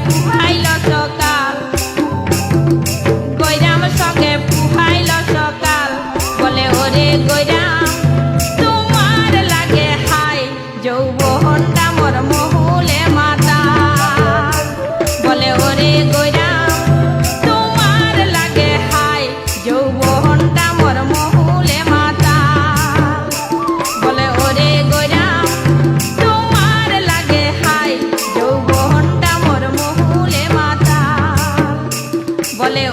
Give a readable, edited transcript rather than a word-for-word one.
পুহাইল সকাল, গৈরাম সঙ্গে পুহাইল সকাল। বলে ওরে গৈরাম তোমার লাগে হাই, যৌবনটা মোর মহুলে মাতা। বলে ওরে গৈরাম তোমার লাগে হাই, যৌবনটা মোর মহুলে মাতা। বলে ওরে গৈরাম তোমার লাগে হাই, যৌবনটা মোর মহুলে মাতা। বলে